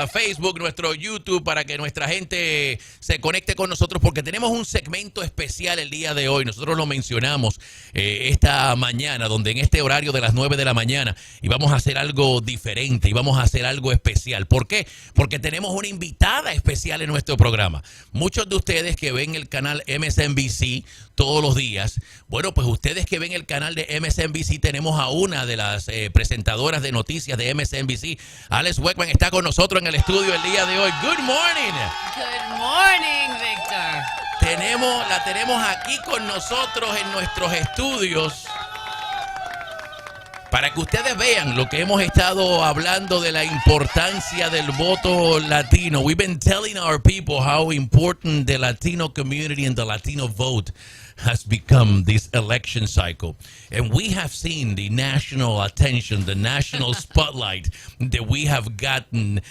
Facebook, nuestro YouTube, para que nuestra gente se conecte con nosotros, porque tenemos un segmento especial el día de hoy. Nosotros lo mencionamos esta mañana, donde en este horario de las 9 de la mañana íbamos a hacer algo diferente, íbamos a hacer algo especial. ¿Por qué? Porque tenemos una invitada especial en nuestro programa. Muchos de ustedes que ven el canal MSNBC todos los días, bueno, pues ustedes que ven el canal de MSNBC, tenemos a una de las presentadoras de noticias de MSNBC. Alex Weckman está con nosotros en el estudio el día de hoy. Good morning. Good morning, Victor. La tenemos aquí con nosotros en nuestros estudios para que ustedes vean lo que hemos estado hablando de la importancia del voto latino. We've been telling our people how important the Latino community and the Latino vote has become this election cycle. And we have seen the national attention, the national spotlight that we have gotten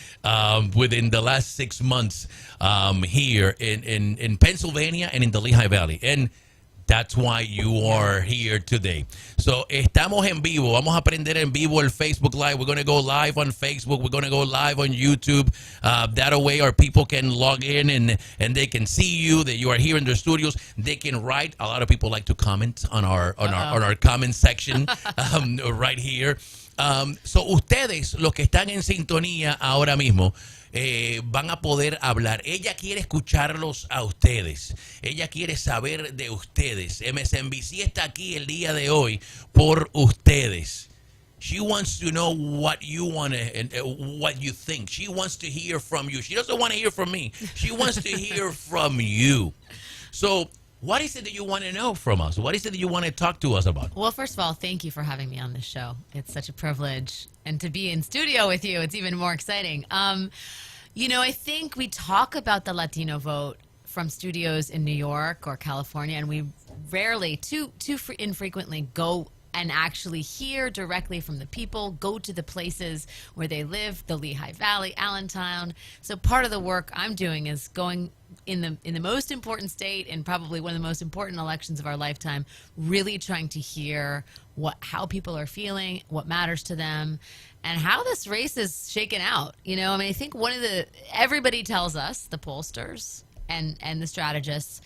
within the last 6 months here in Pennsylvania and in the Lehigh Valley. And that's why you are here today. So, estamos en vivo. Vamos a aprender en vivo el Facebook Live. We're going to go live on Facebook. We're going to go live on YouTube. That way our people can log in and they can see you, that you are here in the studios. They can write. A lot of people like to comment on our comment section right here. So, ustedes, los que están en sintonía ahora mismo, van a poder hablar. Ella quiere escucharlos a ustedes. Ella quiere saber de ustedes. MSNBC está aquí el día de hoy por ustedes. She wants to know what you want and what you think. She wants to hear from you. She doesn't want to hear from me. She wants to hear from you. So, what is it that you want to know from us? What is it that you want to talk to us about? Well, first of all, thank you for having me on this show. It's such a privilege. And to be in studio with you, it's even more exciting. You know, I think we talk about the Latino vote from studios in New York or California, and we rarely, too infrequently, go and actually hear directly from the people, go to the places where they live, the Lehigh Valley, Allentown. So part of the work I'm doing is going in the most important state and probably one of the most important elections of our lifetime, really trying to hear how people are feeling, what matters to them, and how this race is shaken out. You know, I mean, I think everybody tells us, the pollsters and the strategists,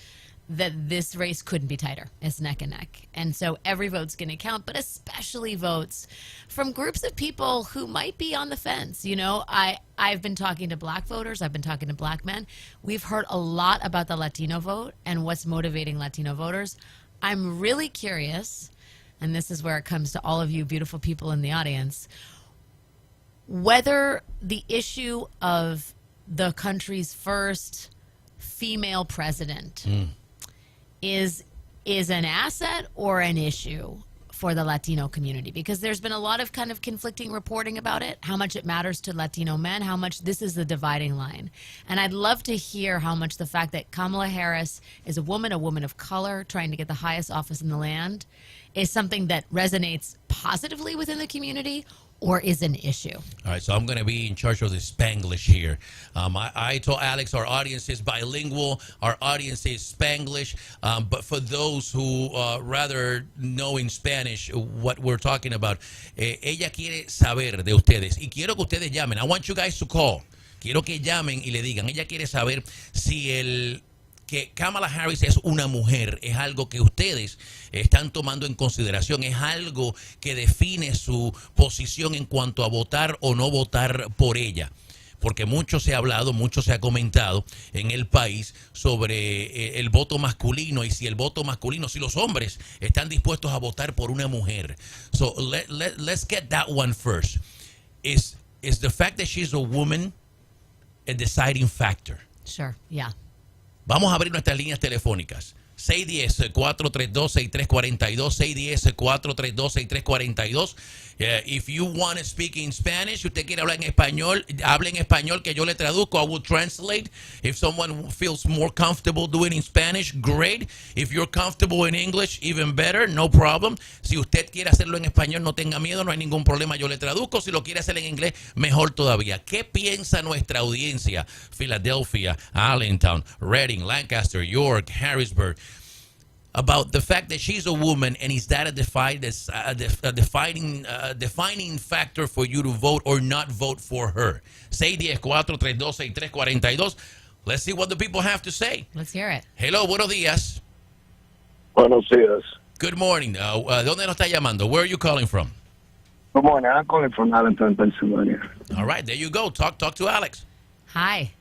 that this race couldn't be tighter. It's neck and neck. And so every vote's going to count, but especially votes from groups of people who might be on the fence. You know, I've been talking to black voters. I've been talking to black men. We've heard a lot about the Latino vote and what's motivating Latino voters. I'm really curious, and this is where it comes to all of you beautiful people in the audience, whether the issue of the country's first female president is an asset or an issue for the Latino community, because there's been a lot of kind of conflicting reporting about it, how much it matters to Latino men, how much this is the dividing line. And I'd love to hear how much the fact that Kamala Harris is a woman of color, trying to get the highest office in the land, is something that resonates positively within the community or is an issue. All right, so I'm going to be in charge of the Spanglish here. I told Alex our audience is bilingual, our audience is Spanglish, but for those who rather know in Spanish what we're talking about, ella quiere saber de ustedes y quiero que ustedes llamen. I want you guys to call. Quiero que llamen y le digan. Ella quiere saber si que Kamala Harris es una mujer, es algo que ustedes están tomando en consideración, es algo que define su posición en cuanto a votar o no votar por ella. Porque mucho se ha hablado, mucho se ha comentado en el país sobre el voto masculino y si el voto masculino, si los hombres están dispuestos a votar por una mujer. So let's get that one first. Is the fact that she's a woman a deciding factor? Sure, yeah. Vamos a abrir nuestras líneas telefónicas. 610-432-6342, 610-432-6342. If you want to speak in Spanish, si usted quiere hablar en español, hable en español que yo le traduzco. I will translate. If someone feels more comfortable doing in Spanish, great. If you're comfortable in English, even better, no problem. Si usted quiere hacerlo en español, no tenga miedo, no hay ningún problema, yo le traduzco. Si lo quiere hacer en inglés, mejor todavía. ¿Qué piensa nuestra audiencia? Philadelphia, Allentown, Reading, Lancaster, York, Harrisburg. about the fact that she's a woman, and is that a defining factor for you to vote or not vote for her? 610-432-6342. Let's see what the people have to say. Let's hear it. Hello, buenos días. Buenos días. Good morning. ¿Dónde nos está llamando? Where are you calling from? Good morning. I'm calling from Allentown, Pennsylvania. All right, there you go. Talk to Alex. Hi.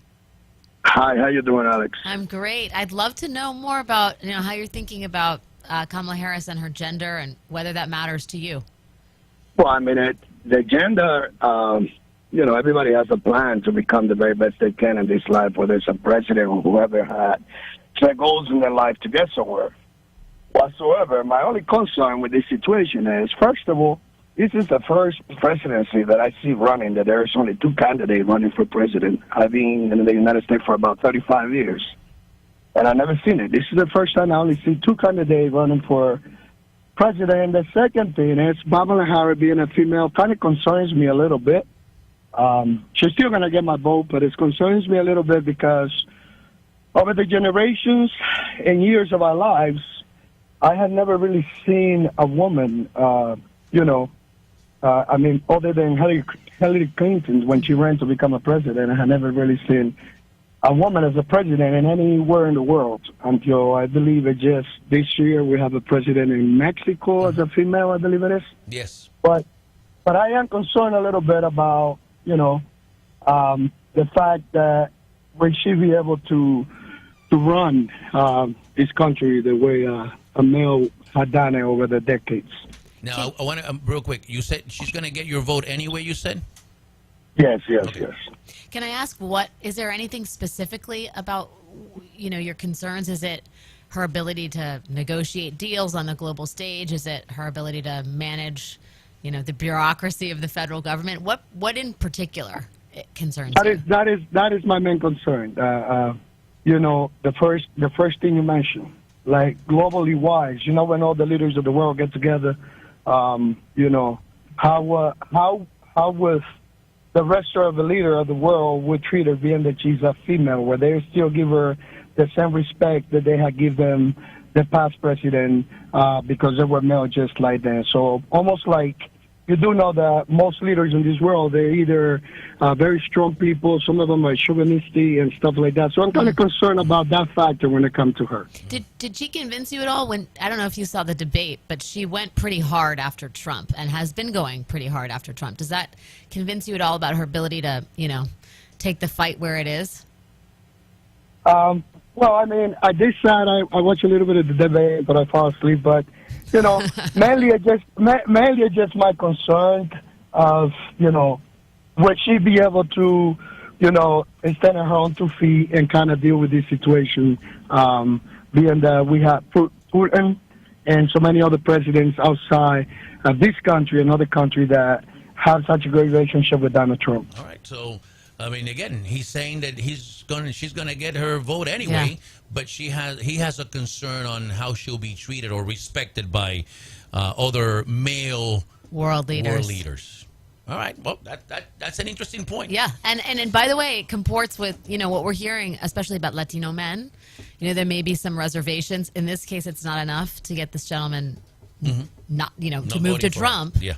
Hi, how you doing, Alex? I'm great. I'd love to know more about how you're thinking about Kamala Harris and her gender and whether that matters to you. Well, I mean, the gender, everybody has a plan to become the very best they can in this life, whether it's a president or whoever had set goals in their life to get somewhere. Whatsoever, my only concern with this situation is, first of all, this is the first presidency that I see running that there's only two candidates running for president. I've been in the United States for about 35 years, and I've never seen it. This is the first time I only see two candidates running for president. The second thing is Kamala Harris being a female kind of concerns me a little bit. She's still going to get my vote, but it concerns me a little bit because over the generations and years of our lives, I had never really seen a woman, other than Hillary Clinton when she ran to become a president, I had never really seen a woman as a president in anywhere in the world until I believe it just this year we have a president in Mexico as a female, I believe it is. Yes. But I am concerned a little bit about, the fact that will she be able to run this country the way a male had done it over the decades. Now, I want to, real quick, you said she's going to get your vote anyway, you said? Yes. Can I ask, is there anything specifically about, your concerns? Is it her ability to negotiate deals on the global stage? Is it her ability to manage, the bureaucracy of the federal government? What in particular concerns you? That is my main concern. The first thing you mentioned, like globally wise, when all the leaders of the world get together, how was the rest of the leader of the world would treat her being that she's a female, where they still give her the same respect that they had given the past president because they were male just like that. So almost like you do know that most leaders in this world, they're either very strong people, some of them are chauvinistic and stuff like that. So I'm kind of concerned about that factor when it comes to her. Did she convince you at all when, I don't know if you saw the debate, but she went pretty hard after Trump and has been going pretty hard after Trump. Does that convince you at all about her ability to, take the fight where it is? Well, I mean, I did say I watched a little bit of the debate, but I fell asleep. But mainly it's just my concern of would she be able to stand on her own 2 feet and kind of deal with this situation, being that we have Putin and so many other presidents outside of this country and other country that have such a great relationship with Donald Trump. All right, so. I mean, again, he's saying that she's gonna get her vote anyway, but he has a concern on how she'll be treated or respected by other male world leaders. All right, well, that's an interesting point. Yeah, and by the way, it comports with what we're hearing, especially about Latino men. There may be some reservations. In this case, it's not enough to get this gentleman not to move to Trump. Yeah,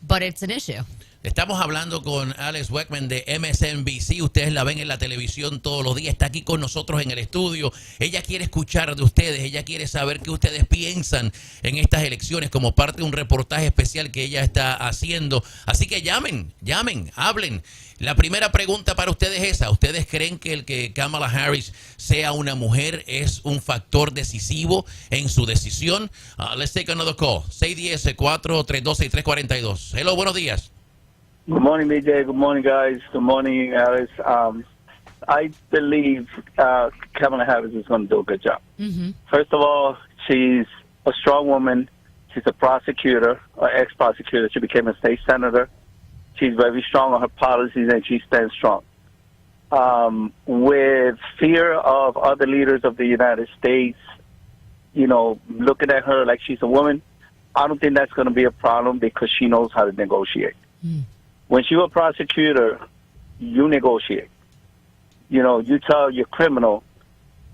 but it's an issue. Estamos hablando con Alex Weckman de MSNBC. Ustedes la ven en la televisión todos los días. Está aquí con nosotros en el estudio. Ella quiere escuchar de ustedes. Ella quiere saber qué ustedes piensan en estas elecciones como parte de un reportaje especial que ella está haciendo. Así que llamen, hablen. La primera pregunta para ustedes es esa. ¿Ustedes creen que el que Kamala Harris sea una mujer es un factor decisivo en su decisión? Let's take another call. 610-432-6342. Hello, buenos días. Good morning, BJ. Good morning, guys. Good morning, Alice. I believe Kamala Harris is going to do a good job. Mm-hmm. First of all, she's a strong woman. She's a prosecutor, or ex-prosecutor. She became a state senator. She's very strong on her policies, and she stands strong. With fear of other leaders of the United States, looking at her like she's a woman, I don't think that's going to be a problem because she knows how to negotiate. Mm. When you're a prosecutor, you negotiate. You tell your criminal,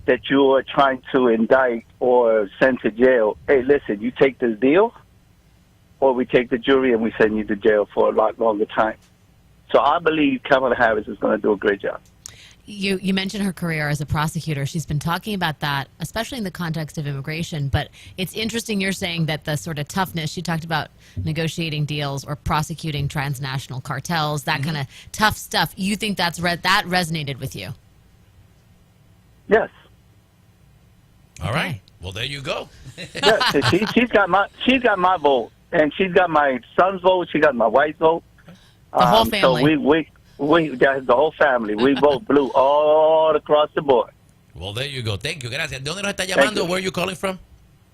that you are trying to indict or send to jail, hey, listen, you take this deal, or we take the jury and we send you to jail for a lot longer time. So I believe Kamala Harris is going to do a great job. You mentioned her career as a prosecutor. She's been talking about that, especially in the context of immigration. But it's interesting you're saying that the sort of toughness, she talked about negotiating deals or prosecuting transnational cartels, that kind of tough stuff. You think that resonated with you? Yes. All right. Well, there you go. Yes, she's got my vote, and she's got my son's vote. She got my wife's vote. The whole family. So we that's the whole family. We vote blue all across the board. Well, there you go. Thank you. Gracias. ¿De dónde nos está llamando? Where are you calling from?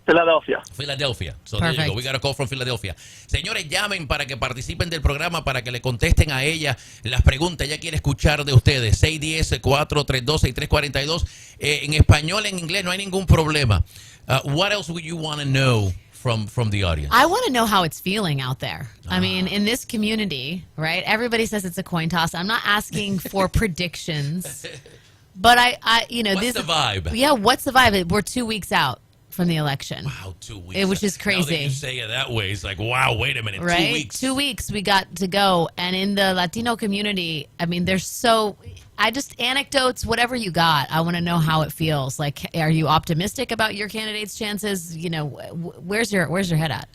Philadelphia. Philadelphia. So there you go. We got a call from Philadelphia. Señores, llamen para que participen del programa, para que le contesten a ella las preguntas. Ella quiere escuchar de ustedes. 610-432-6342. En español, en inglés, no hay ningún problema. What else would you want to know from the audience? I want to know how it's feeling out there. I mean, in this community, right? Everybody says it's a coin toss. I'm not asking for predictions, but I what's the vibe? Yeah, what's the vibe? We're 2 weeks out from the election. Wow, 2 weeks. Which is crazy. Now that you say it that way, it's like, wow, wait a minute, right? 2 weeks. 2 weeks we got to go. And in the Latino community, I mean, anecdotes, whatever you got. I want to know how it feels. Like, are you optimistic about your candidate's chances? You know, where's your head at?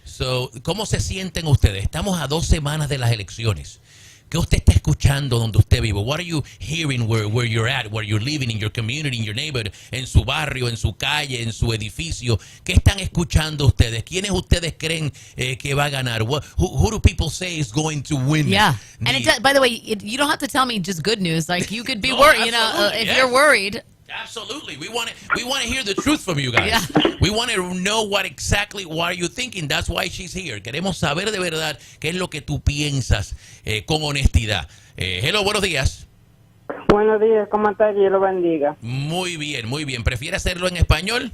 So, ¿cómo se sienten ustedes? Estamos a 2 semanas de las elecciones. ¿Qué usted está escuchando donde usted vive? What are you hearing where you're at, where you're living, in your community, in your neighborhood, en su barrio, en su calle, en su edificio? ¿Qué están escuchando ustedes? ¿Quiénes ustedes creen que va a ganar? Who do people say is going to win? Yeah. And by the way, you don't have to tell me just good news. Like, you could be worried, if you're worried. Absolutely. We want to hear the truth from you guys. Yeah. We want to know what are you thinking. That's why she's here. Queremos saber de verdad qué es lo que tú piensas con honestidad. Hello, buenos días. Buenos días, ¿cómo estás? Dios lo bendiga. Muy bien, muy bien. ¿Prefiere hacerlo en español?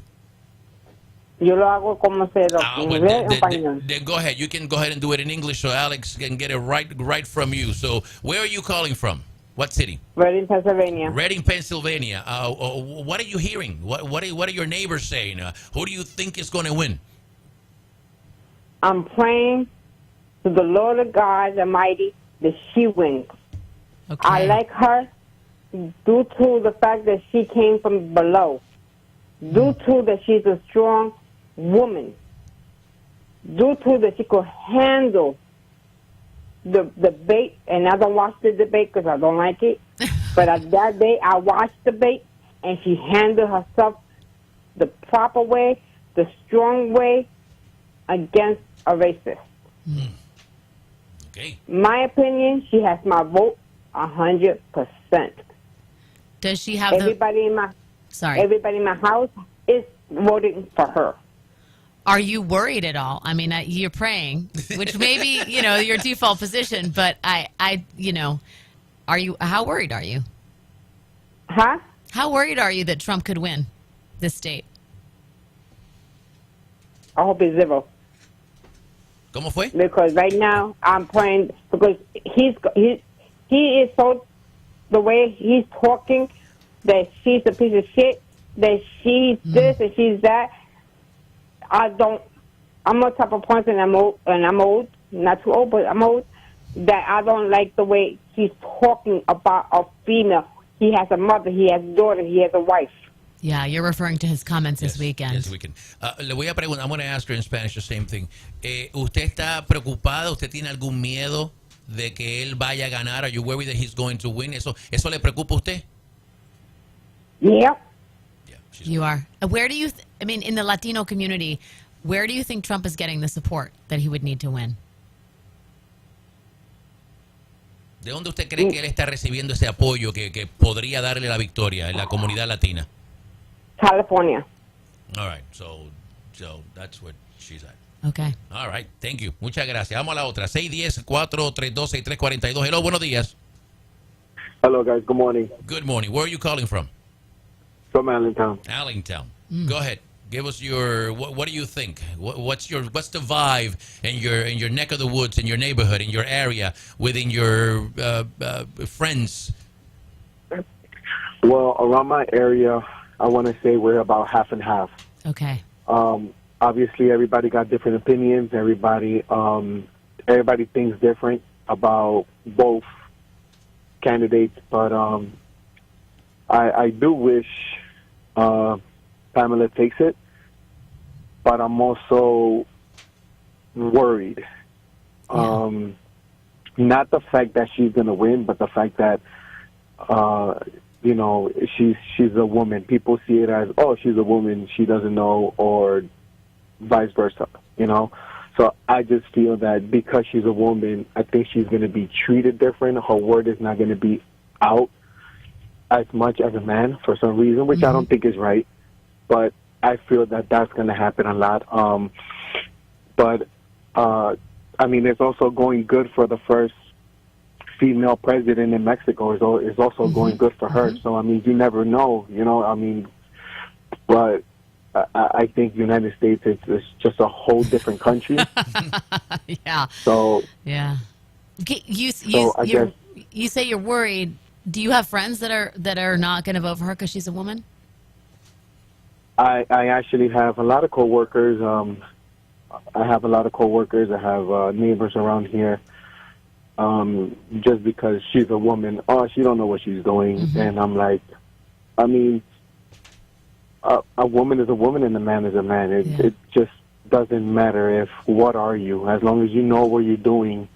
Yo lo hago como se lo en español. Then go ahead. You can go ahead and do it in English so Alex can get it right from you. So, where are you calling from? What city? Reading, Pennsylvania. Reading, Pennsylvania. What are you hearing? What are your neighbors saying? Who do you think is going to win? I'm praying to the Lord of God Almighty that she wins. Okay. I like her due to the fact that she came from below, due to that she's a strong woman, due to that she could handle the debate, and I don't watch the debate because I don't like it. But that day, I watched the debate, and she handled herself the proper way, the strong way, against a racist. Okay. My opinion, she has my vote 100%. Does she have everybody in my house is voting for her. Are you worried at all? I mean, you're praying, which may be, your default position, but how worried are you? Huh? How worried are you that Trump could win this state? I hope it's zero. ¿Cómo fue? Because right now I'm praying because he is so, the way he's talking, that she's a piece of shit, that she's this and she's that. I'm a type of person, I'm old, not too old, but I'm old, that I don't like the way he's talking about a female. He has a mother, he has a daughter, he has a wife. Yeah, you're referring to his comments this weekend. Yes, weekend. Le voy a preguntar, I'm going to ask her in Spanish the same thing. ¿Usted está preocupada? ¿Usted tiene algún miedo de que él vaya a ganar? Are you worried that he's going to win? ¿Eso le preocupa a usted? Yeah. You are. Where do you, in the Latino community, where do you think Trump is getting the support that he would need to win? ¿De dónde usted cree que él está recibiendo ese apoyo que podría darle la victoria en la comunidad latina? California. All right, so that's where she's at. Okay. All right, thank you. Muchas gracias. Vamos a la otra. 610-432-6342. Hello, buenos días. Hello, guys. Good morning. Good morning. Where are you calling from? From Allentown. Allentown. Go ahead. Give us your what do you think? What's the vibe in your neck of the woods, in your neighborhood, in your area, within your friends? Well, around my area, I want to say we're about half and half. Okay. Obviously, everybody got different opinions. Everybody thinks different about both candidates, but I do wish Pamela takes it, but I'm also worried. Not the fact that she's going to win, but the fact that she's a woman. People see it as, oh, she's a woman, she doesn't know, or vice versa, So I just feel that because she's a woman, I think she's going to be treated different. Her word is not going to be out as much as a man for some reason, which I don't think is right. But I feel that that's going to happen a lot. It's also going good for the first female president in Mexico. Is also going good for her. So, you never know, but I think United States is just a whole different country. Yeah. So yeah. You say you're worried. Do you have friends that are not going to vote for her because she's a woman? I actually have a lot of coworkers. I have neighbors around here. Just because she's a woman, she don't know what she's doing, and I'm like, a woman is a woman and a man is a man. It just doesn't matter what are you. As long as you know what you're doing,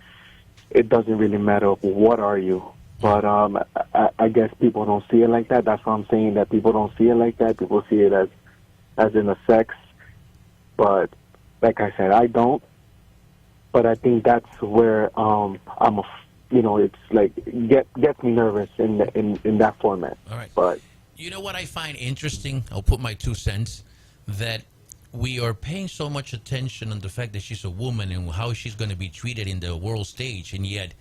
it doesn't really matter what are you. But I guess people don't see it like that. That's why I'm saying that people don't see it like that. People see it as in a sex. But like I said, I don't. But I think that's where it's like gets me nervous in that format. All right. But you know what I find interesting? I'll put my 2 cents, that we are paying so much attention on the fact that she's a woman and how she's going to be treated in the world stage, and yet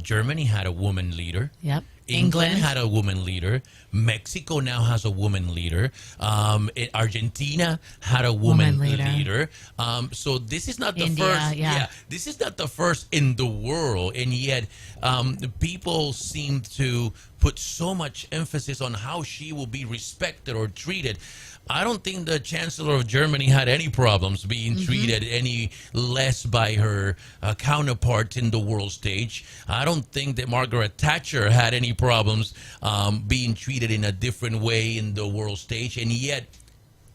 Germany had a woman leader. Yep. England had a woman leader. Mexico now has a woman leader. Argentina had a woman leader. So this is not the first. Yeah, this is not the first in the world, and yet the people seem to put so much emphasis on how she will be respected or treated. I don't think the Chancellor of Germany had any problems being treated any less by her counterparts in the world stage. I don't think that Margaret Thatcher had any problems being treated in a different way in the world stage, and yet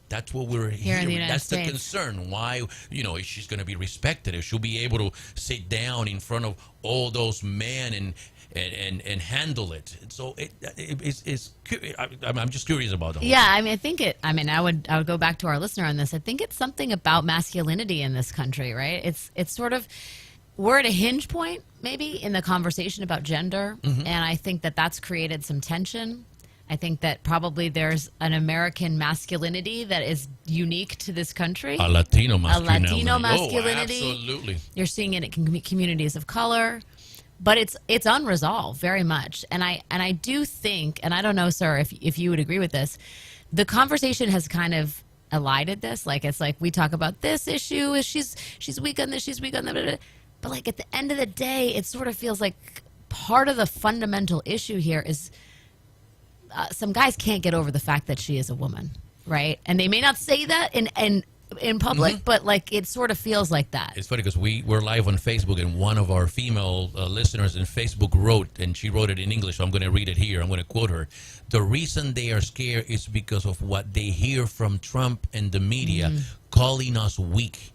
that's what we're here in the hearing. United That's States. the concern. Why, if she's going to be respected, if she'll be able to sit down in front of all those men and handle it. So I'm just curious about that. Yeah, I would go back to our listener on this. I think it's something about masculinity in this country, right? It's sort of, we're at a hinge point maybe in the conversation about gender, and I think that's created some tension. I think that probably there's an American masculinity that is unique to this country. A Latino masculinity. A Latino masculinity. Oh, absolutely. You're seeing it in communities of color. But it's unresolved very much, and I do think, and I don't know, sir, if you would agree with this, the conversation has kind of elided this. Like, it's like we talk about this issue, is she's weak on this, she's weak on that, but like at the end of the day, it sort of feels like part of the fundamental issue here is some guys can't get over the fact that she is a woman, right? And they may not say that in public, but like it sort of feels like that. It's funny because we're live on Facebook, and one of our female listeners in Facebook wrote, and she wrote it in English, so I'm going to read it here. I'm going to quote her. The reason they are scared is because of what they hear from Trump and the media calling us weak.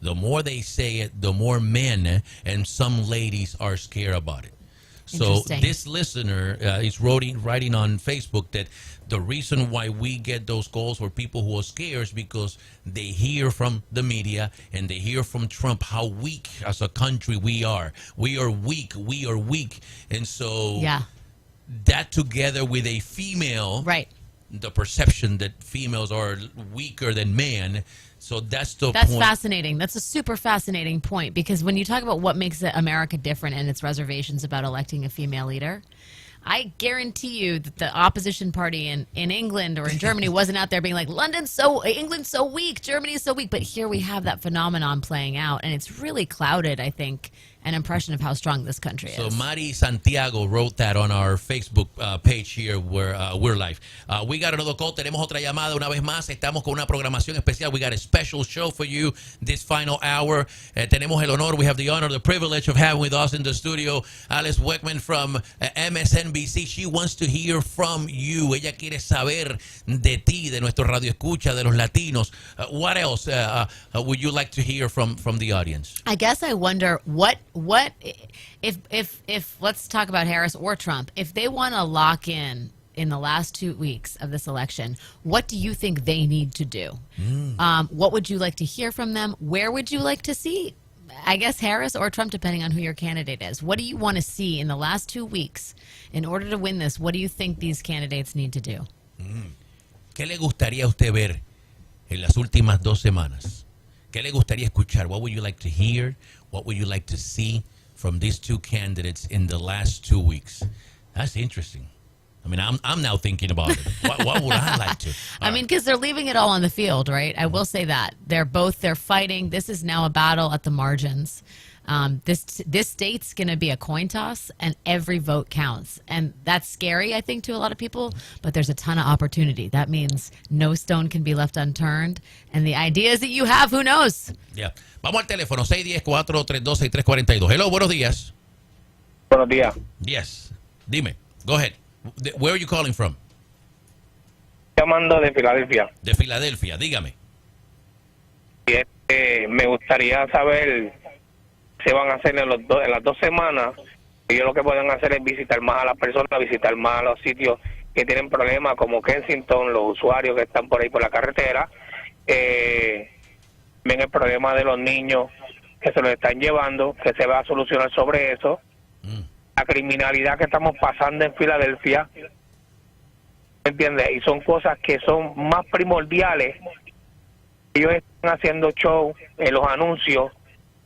The more they say it, the more men and some ladies are scared about it. So this listener is writing on Facebook that the reason why we get those calls for people who are scared is because they hear from the media and they hear from Trump how weak as a country we are. We are weak. We are weak. And so that together with a female, the perception that females are weaker than men. So that's point. Fascinating. That's a super fascinating point, because when you talk about what makes America different and its reservations about electing a female leader, I guarantee you that the opposition party in England or in Germany wasn't out there being like, England's so weak, Germany's so weak. But here we have that phenomenon playing out, and it's really clouded, I think, an impression of how strong this country is. So Mari Santiago wrote that on our Facebook page here where we're live. We got another call. Tenemos otra llamada una vez más. Estamos con una programación especial. We got a special show for you this final hour. Tenemos el honor, we have the honor, the privilege of having with us in the studio Alice Weckman from MSNBC. She wants to hear from you. Ella quiere saber de ti, de nuestro radio escucha, de los latinos. What else would you like to hear from the audience? I guess I wonder what if let's talk about Harris or Trump, if they want to lock in the last 2 weeks of this election, what do you think they need to do? What would you like to hear from them? Where would you like to see, I guess, Harris or Trump, depending on who your candidate is? What do you want to see in the last 2 weeks in order to win this? What do you think these candidates need to do? ¿Qué le gustaría a usted ver en las últimas 2 semanas? ¿Qué le gustaría escuchar? What would you like to hear? What would you like to see from these 2 candidates in the last 2 weeks? That's interesting. I mean, I'm now thinking about it. What would I like to? I mean, because they're leaving it all on the field, right? I will say that. They're fighting. This is now a battle at the margins. This state's going to be a coin toss, and every vote counts. And that's scary, I think, to a lot of people, but there's a ton of opportunity. That means no stone can be left unturned. And the ideas that you have, who knows? Yeah. Vamos al teléfono, 610-432-6342. Hello, buenos días. Buenos días. Yes. Dime. Go ahead. Where are you calling from? Llamando de Filadelfia. De Filadelfia, dígame. Me gustaría saber si van a hacer en las 2 semanas. Ellos lo que pueden hacer es visitar más a las personas, visitar más a los sitios que tienen problemas, como Kensington, los usuarios que están por ahí por la carretera. Ven el problema de los niños que se los están llevando, que se va a solucionar sobre eso. La criminalidad que estamos pasando en Filadelfia, ¿me entiendes? Y son cosas que son más primordiales. Ellos están haciendo show en los anuncios,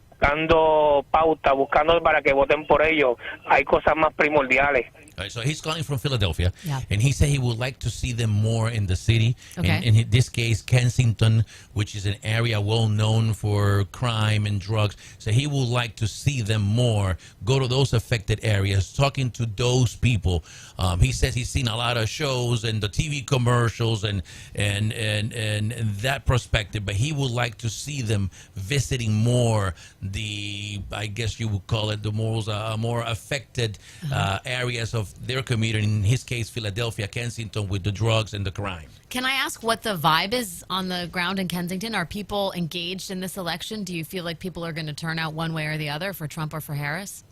buscando pauta, buscando para que voten por ellos. Hay cosas más primordiales. All right, so he's calling from Philadelphia, Yeah. and he said he would like to see them more in the city. Okay. In this case, Kensington, which is an area well known for crime and drugs. So he would like to see them more, go to those affected areas, talking to those people. He says he's seen a lot of shows and the TV commercials and that perspective, but he would like to see them visiting more I guess you would call it the more affected areas of their community, in his case, Philadelphia, Kensington, with the drugs and the crime. Can I ask what the vibe is on the ground in Kensington? Are people engaged in this election? Do you feel like people are going to turn out one way or the other for Trump or for Harris?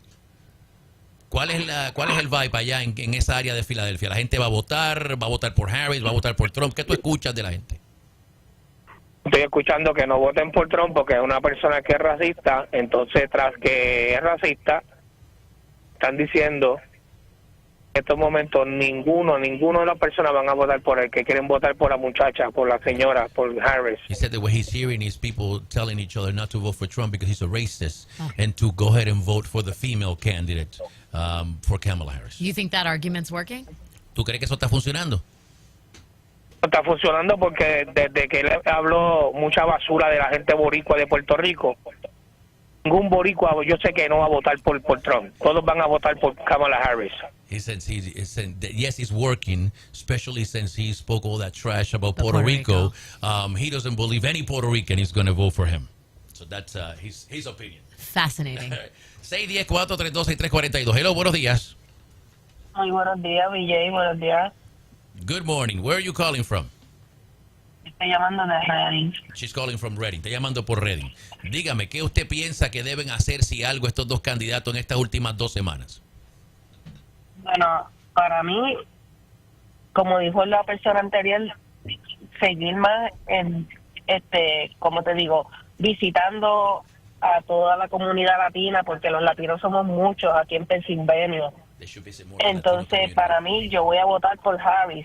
¿Cuál es el vibe allá en esa área de Filadelfia? ¿La gente va a votar por Harris, va a votar por Trump? ¿Qué tú escuchas de la gente? Estoy escuchando que no voten por Trump porque es una persona que es racista. Entonces, tras que es racista, están diciendo en estos momentos ninguno de las personas van a votar por él, que quieren votar por la muchacha, por la señora, por Harris. He said that what he's hearing is people telling each other not to vote for Trump because he's a racist, and to go ahead and vote for the female candidate, for Kamala Harris. You think that argument's working? ¿Tú crees que eso está funcionando? Está funcionando porque desde que él habló mucha basura de la gente boricua de Puerto Rico, ningún boricua yo sé que no va a votar por Trump. Todos van a votar por Kamala Harris. He says yes, it's working, especially since he spoke all that trash about Puerto Rico. He doesn't believe any Puerto Rican is going to vote for him. So that's his opinion. Fascinating. 610-432-6342. Hello, buenos días. Muy buenos días, Vijay, buenos días. Good morning. Where are you calling from? Estoy llamando de Reading. She's calling from Reading. Está llamando por Reading. Dígame, ¿qué usted piensa que deben hacer si algo estos 2 candidatos en estas últimas 2 semanas? Bueno, para mí, como dijo la persona anterior, seguir más en, como te digo, visitando a toda la comunidad latina, porque los latinos somos muchos aquí en Pensilvania. Entonces, para mí, yo voy a votar por Harris.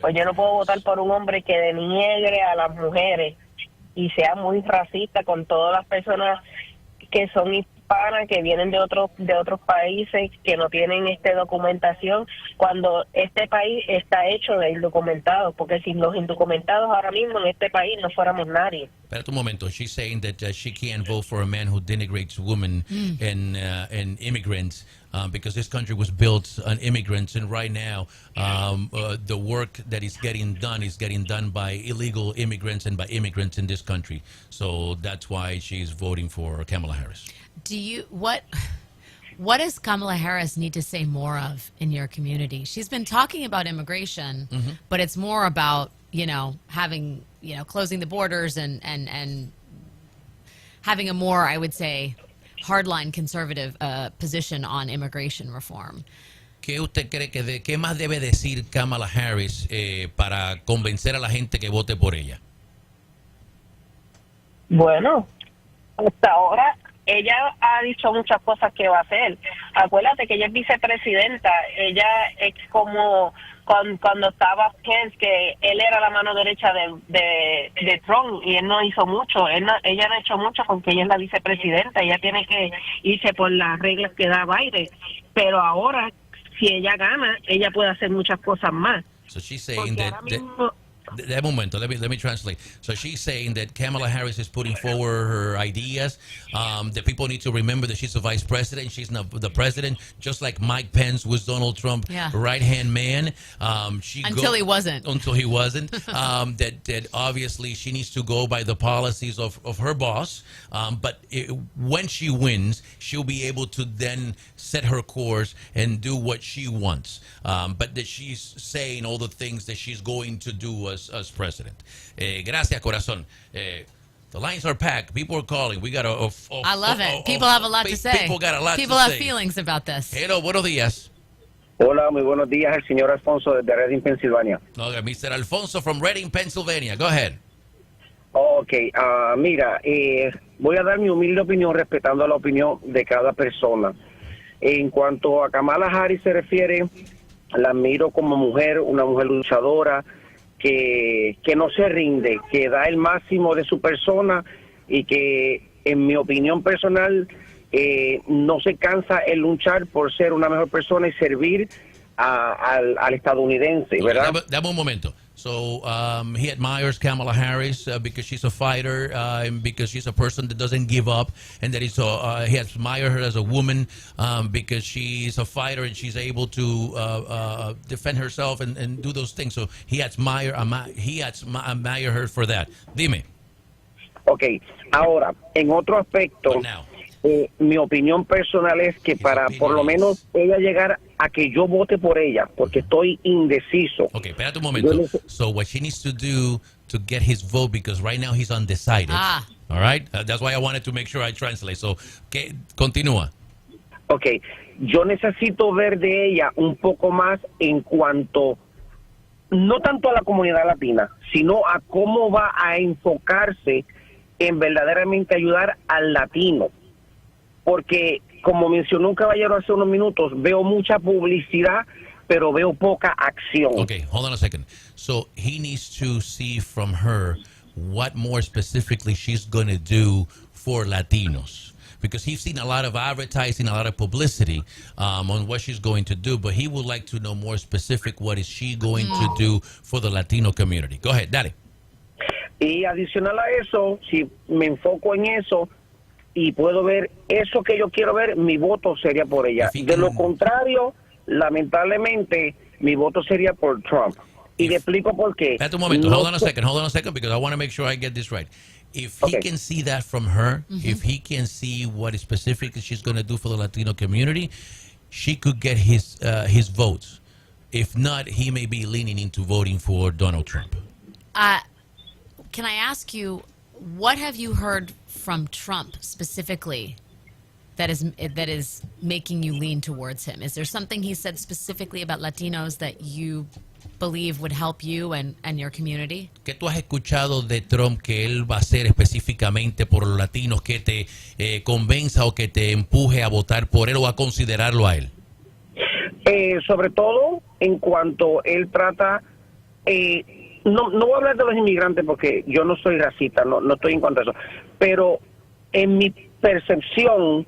Pues yo no puedo votar por un hombre que denigre a las mujeres y sea muy racista con todas las personas que son hispanas, que vienen de otros países, que no tienen documentación, cuando este país está hecho de indocumentados, porque sin los indocumentados ahora mismo en este país no fuéramos nadie. Espérate un momento. She's saying that she can't vote for a man who denigrates women and immigrants because this country was built on immigrants, and right now the work that is getting done by illegal immigrants and by immigrants in this country. So that's why she's voting for Kamala Harris. What does Kamala Harris need to say more of in your community? She's been talking about immigration, but it's more about, having, closing the borders and having a more, I would say, hardline conservative position on immigration reform. ¿Qué usted cree qué más debe decir Kamala Harris para convencer a la gente que vote por ella? Bueno, hasta ahora ella ha dicho muchas cosas que va a hacer. Acuérdate que ella es vicepresidenta. Ella es como cuando estaba Pence, que él era la mano derecha de Trump y él no hizo mucho. Ella no ha hecho mucho porque ella es la vicepresidenta. Ella tiene que irse por las reglas que da Biden. Pero ahora, si ella gana, ella puede hacer muchas cosas más. So she's saying that moment, let me translate. So she's saying that Kamala Harris is putting forward her ideas. The people need to remember that she's a vice president. She's not the president, just like Mike Pence was Donald Trump's right-hand man. Until he wasn't. That obviously she needs to go by the policies of her boss. But when she wins, she'll be able to then set her course and do what she wants. But that she's saying all the things that she's going to do as president. Gracias, corazón. The lines are packed. People are calling. We got I love it. People have a lot to say. People got a lot People to have say. feelings about this. Hello, buenos días. Hola, muy buenos días. El señor Alfonso desde Reading, Pensilvania. No, Mr. Alfonso from Reading, Pennsylvania. Go ahead. Ok, mira, voy a dar mi humilde opinión respetando la opinión de cada persona. En cuanto a Kamala Harris se refiere, la admiro como mujer, una mujer luchadora, que no se rinde, que da el máximo de su persona y que, en mi opinión personal, no se cansa en luchar por ser una mejor persona y servir al estadounidense, ¿verdad? Dame un momento. So he admires Kamala Harris because she's a fighter and because she's a person that doesn't give up, and that he admires her as a woman because she's a fighter and she's able to defend herself and do those things. So he admires her for that. Dime. Ok, ahora, en otro aspecto, mi opinión personal es que para por lo menos ella llegar a que yo vote por ella, porque estoy indeciso. Okay, espérate un momento. So what she needs to do to get his vote, because right now he's undecided. All right? That's why I wanted to make sure I translate. So, continúa. Ok, yo necesito ver de ella un poco más en cuanto, no tanto a la comunidad latina, sino a cómo va a enfocarse en verdaderamente ayudar al latino. Porque, como mencionó un caballero hace unos minutos, veo mucha publicidad, pero veo poca acción. Okay, hold on a second. So he needs to see from her what more specifically she's going to do for Latinos. Because he's seen a lot of advertising, a lot of publicity on what she's going to do, but he would like to know more specific what is she going to do for the Latino community. Go ahead, dale. Y adicional a eso, si me enfoco en eso, y puedo ver eso que yo quiero ver, mi voto sería por ella. De lo contrario, lamentablemente, mi voto sería por Trump. Y le explico por qué. Espérate un momento. Hold on a second, because I want to make sure I get this right. If he can see that from her, if he can see what specifically she's going to do for the Latino community, she could get his votes. If not, he may be leaning into voting for Donald Trump. Can I ask you, what have you heard from Trump specifically that is making you lean towards him? Is there something he said specifically about Latinos that you believe would help you and your community? ¿Qué tú has escuchado de Trump que él va a hacer específicamente por los latinos que te convenza o que te empuje a votar por él o a considerarlo a él? Sobre todo en cuanto él trata... No voy a hablar de los inmigrantes porque yo no soy racista, no estoy en contra de eso, pero en mi percepción,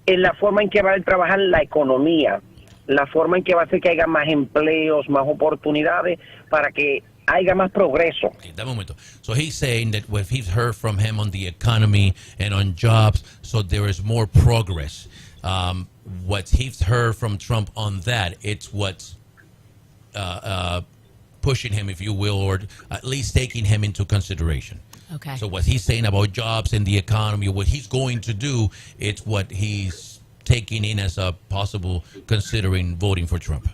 en la forma en que va a trabajar la economía, la forma en que va a hacer que haya más empleos, más oportunidades, para que haya más progreso. Okay, dame un momento. So he's saying that what he's heard from him on the economy and on jobs, so there is more progress. What he's heard from Trump on that, it's what's pushing him, if you will, or at least taking him into consideration. Okay. So what he's saying about jobs and the economy, what he's going to do, it's what he's taking in as a possible considering voting for Trump.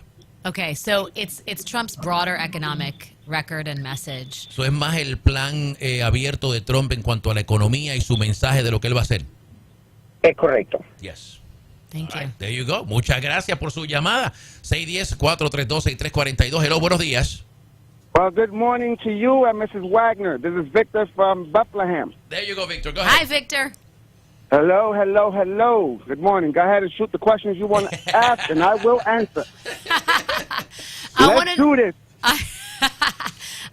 Okay, so it's Trump's broader economic record and message. So es más el plan abierto de Trump en cuanto a la economía y su mensaje de lo que él va a hacer. Es correcto. Yes. Thank you. There you go. Muchas gracias por su llamada. 610-432-6342. Hello, buenos días. Well, good morning to you and Mrs. Wagner. This is Victor from Bethlehem. There you go, Victor. Go ahead. Hi, Victor. Hello, hello, hello. Good morning. Go ahead and shoot the questions you want to ask, and I will answer. Let's do this.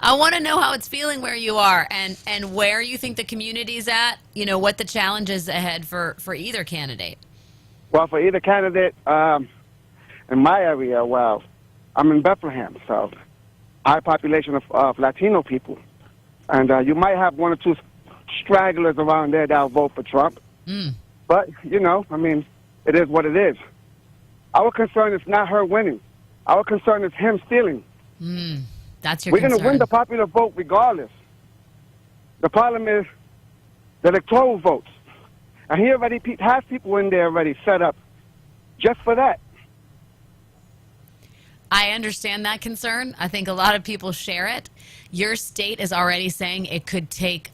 I want to know how it's feeling where you are and where you think the community's at, you know, what the challenge is ahead for either candidate. Well, for either candidate, in my area, well, I'm in Bethlehem, so high population of Latino people. And you might have one or two stragglers around there that'll vote for Trump. But, you know, I mean, it is what it is. Our concern is not her winning. Our concern is him stealing. That's your We're concern. going to win the popular vote regardless. The problem is the electoral votes. And he already has people in there already set up just for that. I understand that concern. I think a lot of people share it. Your state is already saying it could take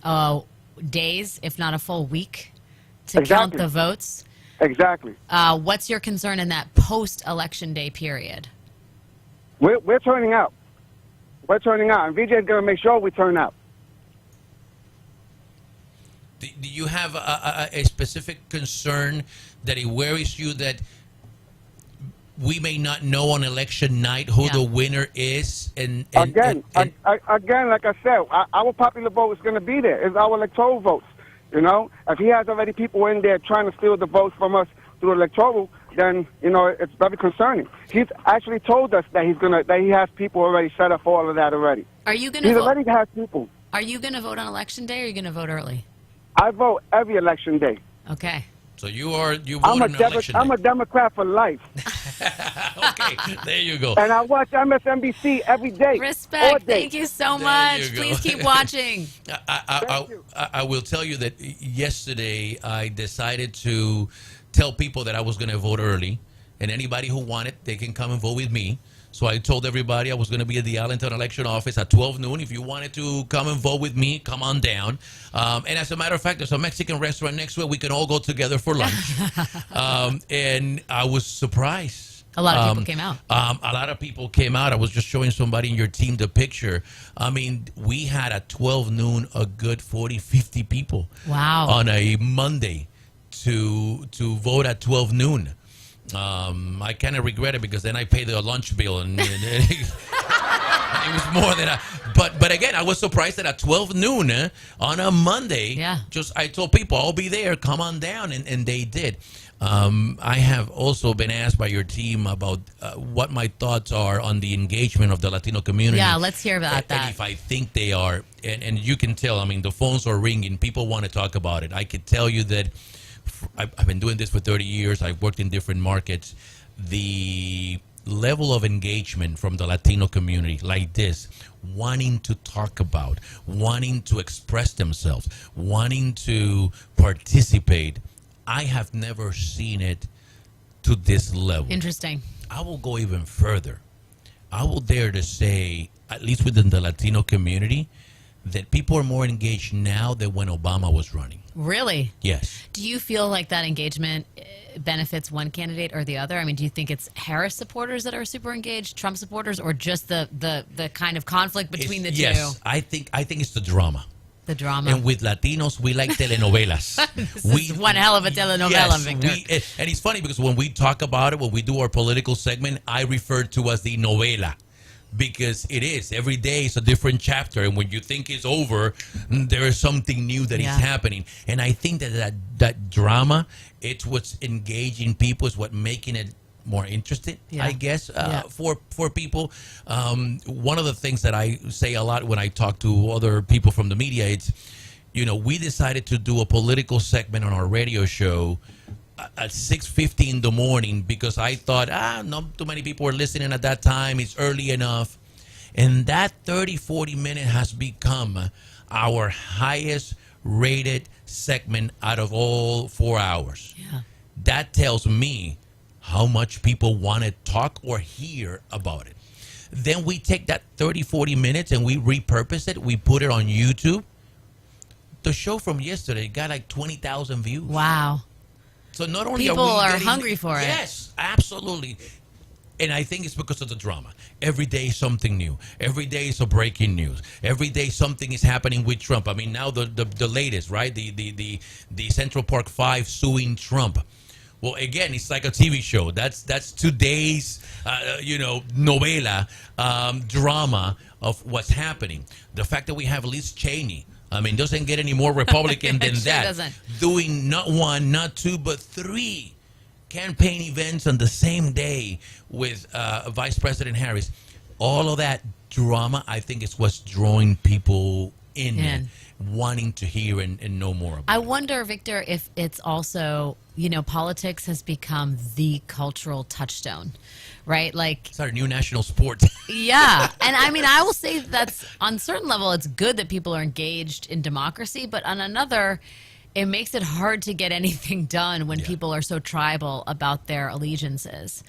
days, if not a full week, to count the votes. Exactly. What's your concern in that post-election day period? We're turning out. We're turning out. And VJ is going to make sure we turn out. Do you have a specific concern that it worries you that we may not know on election night who the winner is? Again, like I said, our popular vote is going to be there. It's our electoral votes. You know, if he has already people in there trying to steal the votes from us through electoral, then, you know, it's very concerning. He's actually told us that he has people already set up for all of that already. Are you going to He vote? already has people. Are you going to vote on election day, or are you going to vote early? I vote every election day. Okay. So you vote I'm on election day. I'm a Democrat for life. Okay, there you go. And I watch MSNBC every day. Respect. All day. Thank you so There much. you go. Please keep watching. I will tell you that yesterday I decided to tell people that I was going to vote early, and anybody who wanted, they can come and vote with me. So I told everybody I was going to be at the Allentown election office at 12 noon. If you wanted to come and vote with me, come on down. And as a matter of fact, there's a Mexican restaurant next to it. We can all go together for lunch. And I was surprised. A lot of people came out. A lot of people came out. I was just showing somebody in your team the picture. I mean, we had at 12 noon a good 40, 50 people. Wow. On a Monday to vote at 12 noon. I kind of regret it because then I paid the lunch bill and it was more than but again, I was surprised that at 12 noon on a Monday, I told people I'll be there, come on down, and they did. I have also been asked by your team about what my thoughts are on the engagement of the Latino community. Yeah, let's hear about that. And if I think they are, and you can tell, I mean, the phones are ringing, people want to talk about it. I could tell you that I've been doing this for 30 years. I've worked in different markets. The level of engagement from the Latino community like this, wanting to talk about, wanting to express themselves, wanting to participate, I have never seen it to this level. Interesting. I will go even further. I will dare to say, at least within the Latino community, that people are more engaged now than when Obama was running. Really? Yes. Do you feel like that engagement benefits one candidate or the other? I mean, do you think it's Harris supporters that are super engaged, Trump supporters, or just the kind of conflict between the two? Yes, I think it's the drama. The drama. And with Latinos, we like telenovelas. This is one hell of a telenovela, Victor. And it's funny because when we talk about it, when we do our political segment, I refer to as the novela. Because it is. Every day is a different chapter. And when you think it's over, there is something new that is happening. And I think that drama, it's what's engaging people, it's what making it more interested, Yeah. I guess, Yeah. for people. One of the things that I say a lot when I talk to other people from the media, it's, we decided to do a political segment on our radio show at 6:50 in the morning because I thought, not too many people were listening at that time. It's early enough. And that 30-40 minute has become our highest rated segment out of all 4 hours. Yeah. That tells me how much people want to talk or hear about it. Then we take that 30-40 minutes and we repurpose it. We put it on YouTube. The show from yesterday got like 20,000 views. Wow. So not only People are we are getting, hungry for it. Yes, absolutely. And I think it's because of the drama. Every day something new. Every day is a breaking news. Every day something is happening with Trump. I mean, now the latest, right? The Central Park 5 suing Trump. Well, again, it's like a TV show. That's today's, novela, drama of what's happening. The fact that we have Liz Cheney, I mean, doesn't get any more Republican than Sure that. doesn't. Doing not one, not two, but 3 campaign events on the same day with Vice President Harris. All of that drama, I think, is what's drawing people in, wanting to hear and know more about I wonder, Victor, if it's also, politics has become the cultural touchstone, right? Like, it's our new national sport. yeah. And I mean, I will say that's on a certain level, it's good that people are engaged in democracy, but on another, it makes it hard to get anything done when people are so tribal about their allegiances.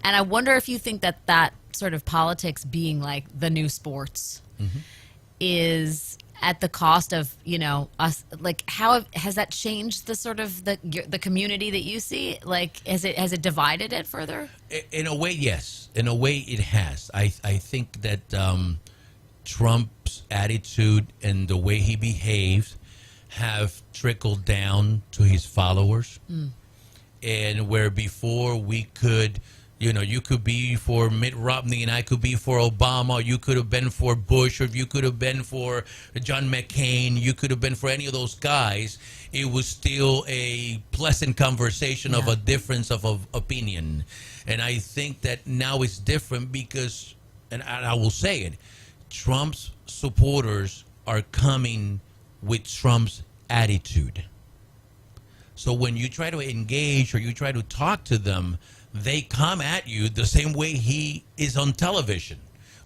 And I wonder if you think that sort of politics being like the new sports is at the cost of, us. Like, how has that changed the sort of the community that you see? Like, has it divided it further? In a way, yes. In a way, it has. I think that Trump's attitude and the way he behaves have trickled down to his followers. And where before we could, you could be for Mitt Romney and I could be for Obama. You could have been for Bush, or you could have been for John McCain. You could have been for any of those guys. It was still a pleasant conversation of a difference of opinion. And I think that now it's different because, and I will say it, Trump's supporters are coming with Trump's attitude. So when you try to engage or you try to talk to them, they come at you the same way he is on television,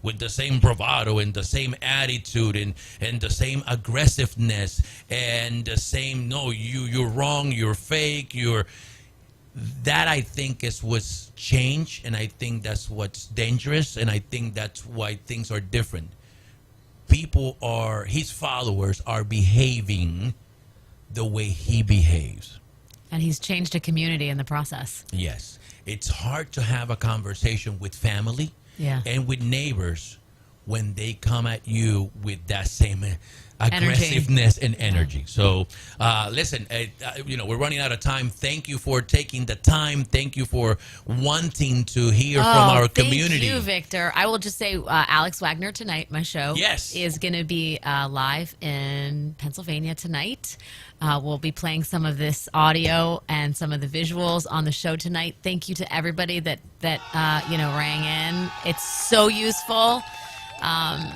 with the same bravado and the same attitude and the same aggressiveness and the same, no, you're wrong, you're fake, that I think is what's changed, and I think that's what's dangerous, and I think that's why things are different. His followers are behaving the way he behaves. And he's changed a community in the process. Yes. It's hard to have a conversation with family and with neighbors when they come at you with that same aggressiveness and energy. So, listen, we're running out of time. Thank you for taking the time. Thank you for wanting to hear from our community. Thank you, Victor. I will just say, Alex Wagner tonight, my show, is going to be live in Pennsylvania tonight. We'll be playing some of this audio and some of the visuals on the show tonight. Thank you to everybody that rang in. It's so useful.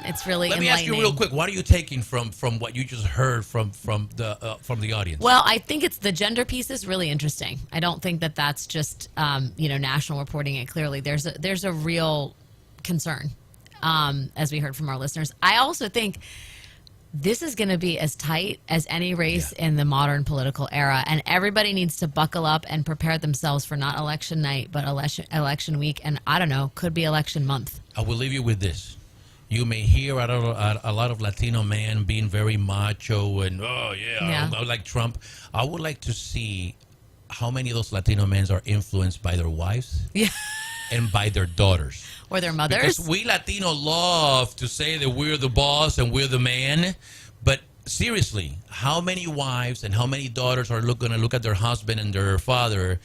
It's really Let me ask you real quick. What are you taking from what you just heard from the audience? Well, I think it's the gender piece is really interesting. I don't think that that's just national reporting it clearly. There's a real concern, as we heard from our listeners. I also think this is going to be as tight as any race in the modern political era, and everybody needs to buckle up and prepare themselves for not election night, but election week, and I don't know, could be election month. I will leave you with this. You may hear a lot of Latino men being very macho and, I like Trump. I would like to see how many of those Latino men are influenced by their wives and by their daughters. Or their mothers. Because we Latino love to say that we're the boss and we're the man. But seriously, how many wives and how many daughters are going to look at their husband and their father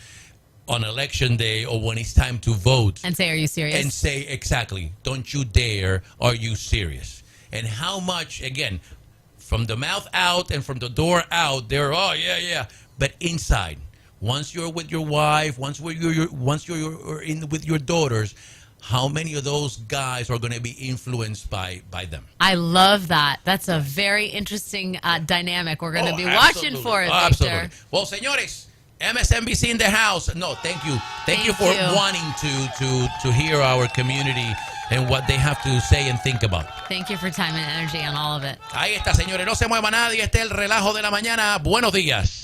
on election day or when it's time to vote and say, are you serious? And say, exactly, don't you dare, are you serious? And how much, again, from the mouth out and from the door out, they're, but inside, once you're with your wife, once you're in with your daughters, how many of those guys are going to be influenced by them? I love that. That's a very interesting dynamic. We're going to be watching for it, Absolutely. Victor. Well, señores, MSNBC in the house. No, thank you. Thank you for wanting to hear our community and what they have to say and think about. Thank you for time and energy on all of it. Ahí está, señores. No se mueva nadie. Este es el relajo de la mañana. Buenos días.